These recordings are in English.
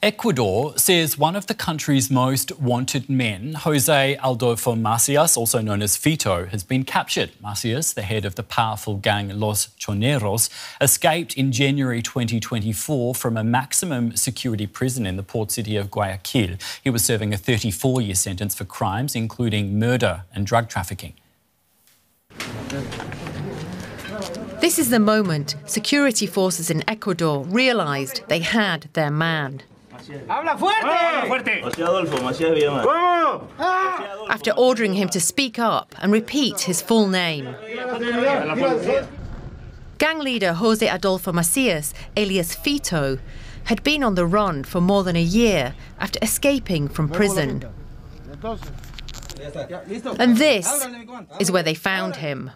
Ecuador says one of the country's most wanted men, José Adolfo Macías, also known as Fito, has been captured. Macías, the head of the powerful gang Los Choneros, escaped in January 2024 from a maximum security prison in the port city of Guayaquil. He was serving a 34-year sentence for crimes including murder and drug trafficking. This is the moment security forces in Ecuador realised they had their man. After ordering him to speak up and repeat his full name. Gang leader José Adolfo Macías, alias Fito, had been on the run for more than a year after escaping from prison. And this is where they found him.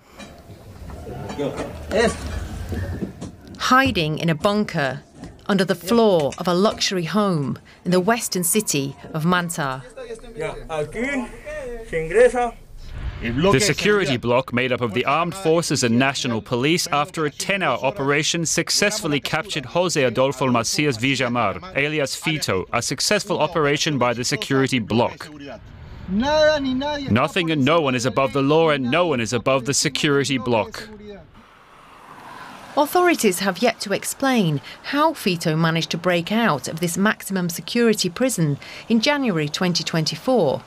Hiding in a bunker under the floor of a luxury home in the western city of Manta. The security bloc, made up of the armed forces and national police, after a 10-hour operation, successfully captured José Adolfo Macías Villamar, alias Fito, a successful operation by the security bloc. Nothing and no one is above the law, and no one is above the security bloc. Authorities have yet to explain how Fito managed to break out of this maximum security prison in January 2024.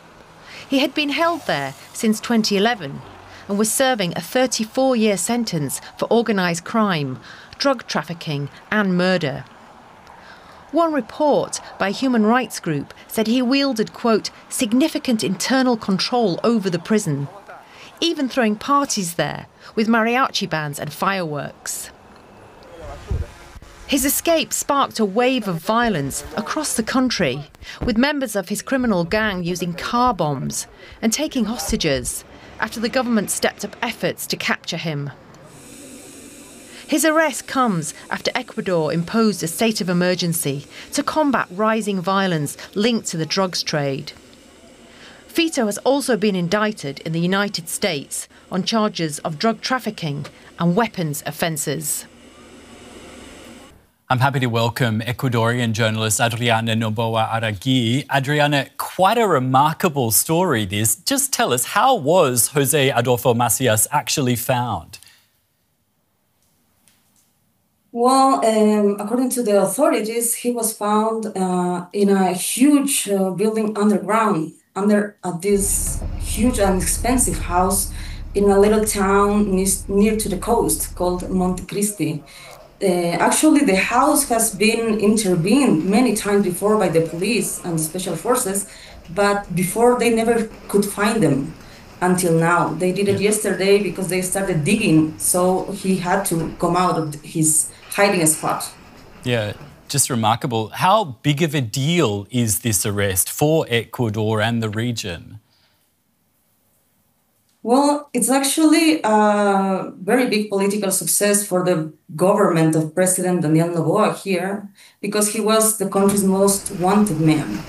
He had been held there since 2011 and was serving a 34-year sentence for organised crime, drug trafficking and murder. One report by a human rights group said he wielded, quote, significant internal control over the prison, even throwing parties there with mariachi bands and fireworks. His escape sparked a wave of violence across the country, with members of his criminal gang using car bombs and taking hostages after the government stepped up efforts to capture him. His arrest comes after Ecuador imposed a state of emergency to combat rising violence linked to the drugs trade. Fito has also been indicted in the United States on charges of drug trafficking and weapons offences. I'm happy to welcome Ecuadorian journalist Adriana Noboa Arregui. Adriana, quite a remarkable story this. Just tell us, how was José Adolfo Macías actually found? Well, according to the authorities, he was found in a huge building underground, under this huge and expensive house in a little town near to the coast called Monte Cristi. Actually, the house has been intervened many times before by the police and the special forces, but before they never could find them until now. They did it yesterday because they started digging, so he had to come out of his hiding spot. Yeah, just remarkable. How big of a deal is this arrest for Ecuador and the region? Well, it's actually a very big political success for the government of President Adriana Noboa here, because he was the country's most wanted man.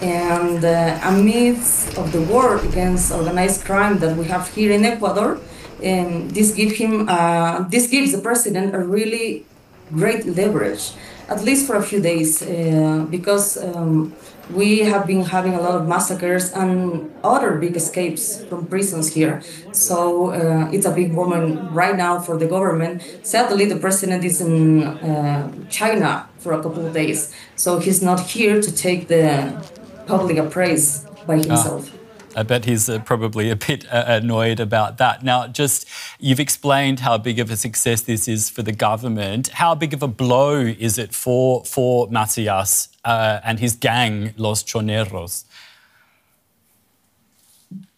And amidst of the war against organized crime that we have here in Ecuador, this gives the president a really great leverage, at least for a few days, because we have been having a lot of massacres and other big escapes from prisons here. So it's a big moment right now for the government. Sadly, the president is in China for a couple of days, so he's not here to take the public appraise by himself. I bet he's probably a bit annoyed about that. Now, you've explained how big of a success this is for the government. How big of a blow is it for Macías and his gang, Los Choneros?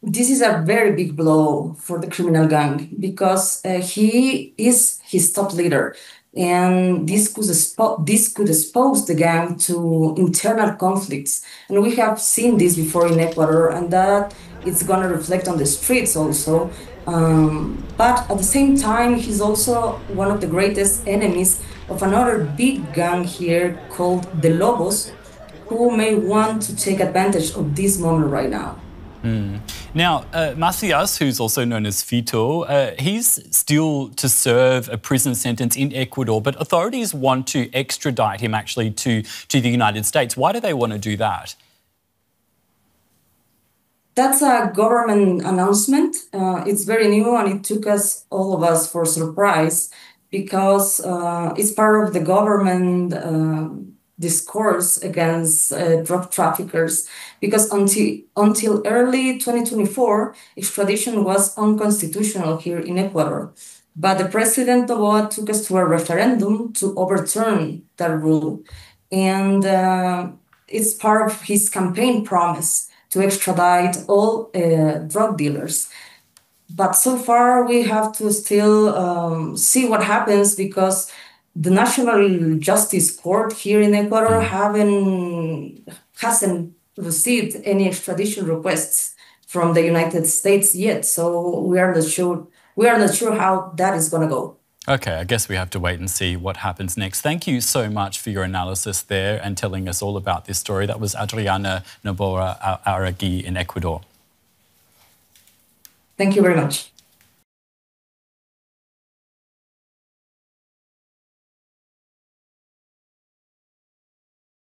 This is a very big blow for the criminal gang because he is his top leader. And this could expose the gang to internal conflicts. And we have seen this before in Ecuador, and that it's going to reflect on the streets also. But at the same time, he's also one of the greatest enemies of another big gang here called the Lobos, who may want to take advantage of this moment right now. Now, Macías, who's also known as Fito, he's still to serve a prison sentence in Ecuador, but authorities want to extradite him actually to the United States. Why do they want to do that? That's a government announcement. It's very new and it took all of us for surprise because it's part of the government discourse against drug traffickers, because until early 2024, extradition was unconstitutional here in Ecuador. But the President Noboa took us to a referendum to overturn that rule. And it's part of his campaign promise to extradite all drug dealers. But so far, we have to still see what happens, because the National Justice Court here in Ecuador hasn't received any extradition requests from the United States yet. So we are not sure how that is going to go. Okay, I guess we have to wait and see what happens next. Thank you so much for your analysis there and telling us all about this story. That was Adriana Noboa Arregui in Ecuador. Thank you very much.